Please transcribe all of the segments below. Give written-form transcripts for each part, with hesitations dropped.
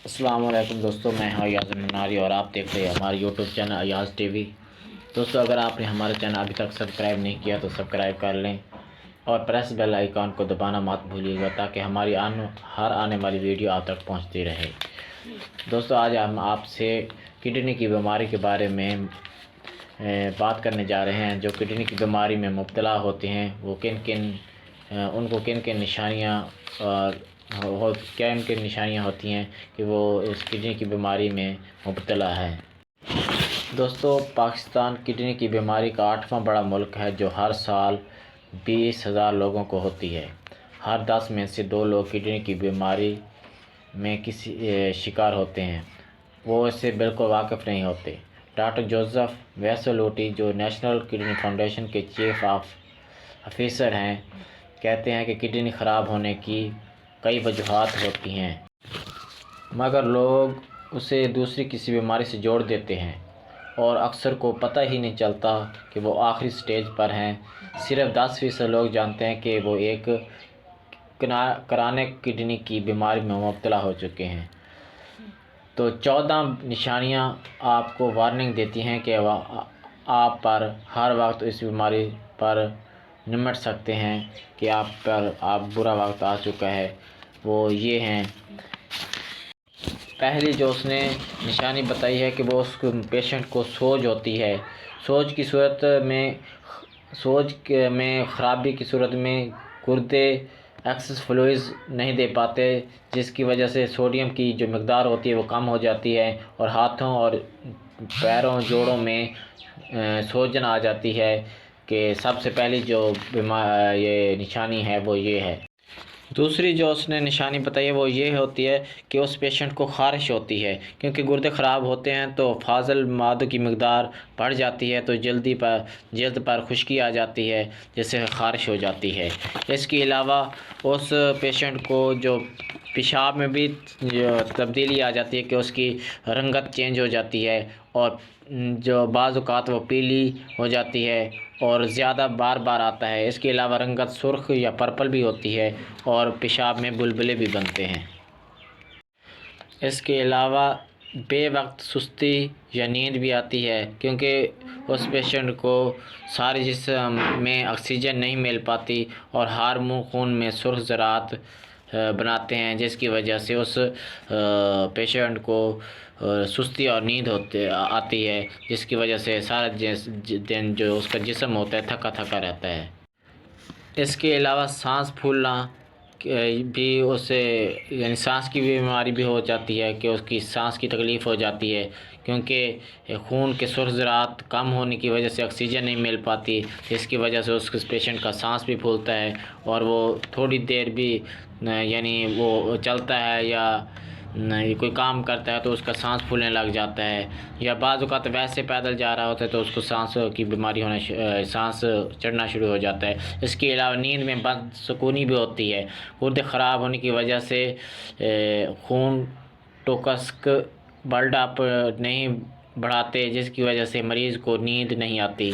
السلام علیکم دوستوں، میں ہوں ایاز مناری اور آپ دیکھ رہے ہیں ہمارے YouTube channel Ayaz T V. دوستوں، اگر آپ نے ہمارا چینل ابھی تک سبسکرائب نہیں کیا تو سبسکرائب کر لیں اور پریس بیل آئیکن کو دبانا مت بھولیے گا تاکہ ہماری ہر آنے والی ویڈیو آپ تک پہنچتی رہے۔ دوستوں، آج ہم آپ سے کڈنی کی بیماری کے بارے میں بات کرنے جا رہے ہیں۔ جو کڈنی کی بیماری میں مبتلا ہوتے ہیں وہ ان کو کن کن نشانیاں ہوتی ہیں کہ وہ اس کڈنی کی بیماری میں مبتلا ہے۔ دوستو، پاکستان کڈنی کی بیماری کا 8واں بڑا ملک ہے جو ہر سال 20,000 لوگوں کو ہوتی ہے۔ ہر 10 میں سے 2 لوگ کڈنی کی بیماری میں کسی شکار ہوتے ہیں۔ وہ اس سے بالکل واقف نہیں ہوتے۔ ڈاکٹر جوزف ویسلوٹی، جو نیشنل کڈنی فاؤنڈیشن کے چیف آفیسر ہیں، کہتے ہیں کہ کڈنی خراب ہونے کی کئی وجوہات ہوتی ہیں، مگر لوگ اسے دوسری کسی بیماری سے جوڑ دیتے ہیں اور اکثر کو پتہ ہی نہیں چلتا کہ وہ آخری سٹیج پر ہیں۔ صرف 10% لوگ جانتے ہیں کہ وہ ایک کرونک کڈنی کی بیماری میں مبتلا ہو چکے ہیں۔ تو 14 نشانیاں آپ کو وارننگ دیتی ہیں کہ آپ پر ہر وقت اس بیماری پر نمٹ سکتے ہیں کہ آپ برا وقت آ چکا ہے۔ وہ یہ ہیں۔ پہلی جو اس نے نشانی بتائی ہے کہ وہ اس پیشنٹ کو سوج ہوتی ہے۔ سوج میں خرابی کی صورت میں گردے ایکسس فلوئڈز نہیں دے پاتے، جس کی وجہ سے سوڈیم کی جو مقدار ہوتی ہے وہ کم ہو جاتی ہے اور ہاتھوں اور پیروں جوڑوں میں سوجن آ جاتی ہے۔ کہ سب سے پہلی جو یہ نشانی ہے وہ یہ ہے۔ دوسری جو اس نے نشانی بتائی ہے وہ یہ ہوتی ہے کہ اس پیشنٹ کو خارش ہوتی ہے، کیونکہ گردے خراب ہوتے ہیں تو فاضل مادوں کی مقدار بڑھ جاتی ہے تو جلد پر خشکی آ جاتی ہے، جس سے خارش ہو جاتی ہے۔ اس کے علاوہ اس پیشنٹ کو جو پیشاب میں بھی تبدیلی آ جاتی ہے کہ اس کی رنگت چینج ہو جاتی ہے اور جو بعض اوقات وہ پیلی ہو جاتی ہے اور زیادہ بار بار آتا ہے۔ اس کے علاوہ رنگت سرخ یا پرپل بھی ہوتی ہے اور پیشاب میں بلبلے بھی بنتے ہیں۔ اس کے علاوہ بے وقت سستی یا نیند بھی آتی ہے، کیونکہ اس پیشنٹ کو سارے جسم میں آکسیجن نہیں مل پاتی اور ہارمون خون میں سرخ ذرات بناتے ہیں، جس کی وجہ سے اس پیشنٹ کو سستی اور نیند آتی ہے، جس کی وجہ سے سارا دن جو اس کا جسم ہوتا ہے تھکا تھکا رہتا ہے۔ اس کے علاوہ سانس پھولنا بھی اسے یعنی سانس کی بیماری بھی ہو جاتی ہے کہ اس کی سانس کی تکلیف ہو جاتی ہے، کیونکہ خون کے سرخ ذرات کم ہونے کی وجہ سے آکسیجن نہیں مل پاتی، جس کی وجہ سے اس پیشنٹ کا سانس بھی پھولتا ہے اور وہ تھوڑی دیر بھی یعنی وہ چلتا ہے یا کوئی کام کرتا ہے تو اس کا سانس پھولنے لگ جاتا ہے، یا بعض اوقات ویسے پیدل جا رہا ہوتا ہے تو اس کو سانس کی بیماری سانس چڑھنا شروع ہو جاتا ہے۔ اس کے علاوہ نیند میں بد سکونی بھی ہوتی ہے۔ گردے خراب ہونے کی وجہ سے خون ٹوکسک بلڈ اپ نہیں بڑھاتے، جس کی وجہ سے مریض کو نیند نہیں آتی۔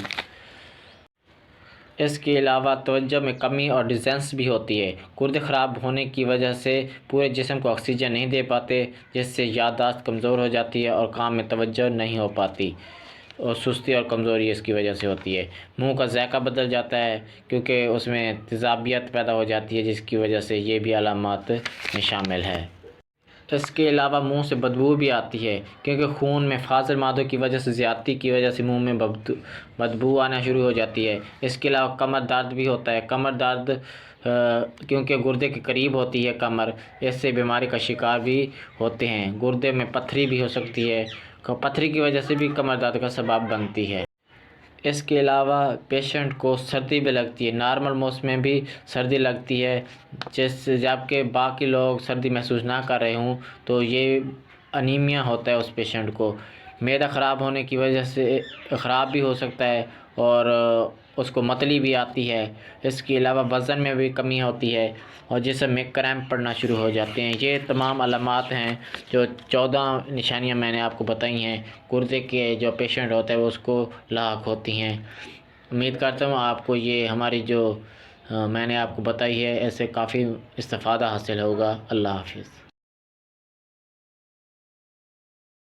اس کے علاوہ توجہ میں کمی اور ڈیزنس بھی ہوتی ہے۔ گردے خراب ہونے کی وجہ سے پورے جسم کو آکسیجن نہیں دے پاتے، جس سے یادداشت کمزور ہو جاتی ہے اور کام میں توجہ نہیں ہو پاتی اور سستی اور کمزوری اس کی وجہ سے ہوتی ہے۔ منہ کا ذائقہ بدل جاتا ہے کیونکہ اس میں تیزابیت پیدا ہو جاتی ہے، جس کی وجہ سے یہ بھی علامات میں شامل ہے۔ اس کے علاوہ منہ سے بدبو بھی آتی ہے، کیونکہ خون میں فاضل مادوں کی وجہ سے زیادتی کی وجہ سے منہ میں بدبو آنا شروع ہو جاتی ہے۔ اس کے علاوہ کمر درد بھی ہوتا ہے۔ کمر درد کیونکہ گردے کے قریب ہوتی ہے کمر، اس سے بیماری کا شکار بھی ہوتے ہیں۔ گردے میں پتھری بھی ہو سکتی ہے، پتھری کی وجہ سے بھی کمر درد کا سبب بنتی ہے۔ اس کے علاوہ پیشنٹ کو سردی بھی لگتی ہے۔ نارمل موسم میں بھی سردی لگتی ہے، جبکہ باقی لوگ سردی محسوس نہ کر رہے ہوں تو یہ انیمیا ہوتا ہے اس پیشنٹ کو۔ معدہ خراب ہونے کی وجہ سے خراب بھی ہو سکتا ہے اور اس کو متلی بھی آتی ہے۔ اس کے علاوہ وزن میں بھی کمی ہوتی ہے اور جسم میں کریمپ پڑنا شروع ہو جاتے ہیں۔ یہ تمام علامات ہیں جو 14 نشانیاں میں نے آپ کو بتائی ہیں، گردے کے جو پیشنٹ ہوتا ہے وہ اس کو لاحق ہوتی ہیں۔ امید کرتا ہوں آپ کو یہ ہماری جو میں نے آپ کو بتائی ہے ایسے کافی استفادہ حاصل ہوگا۔ اللہ حافظ۔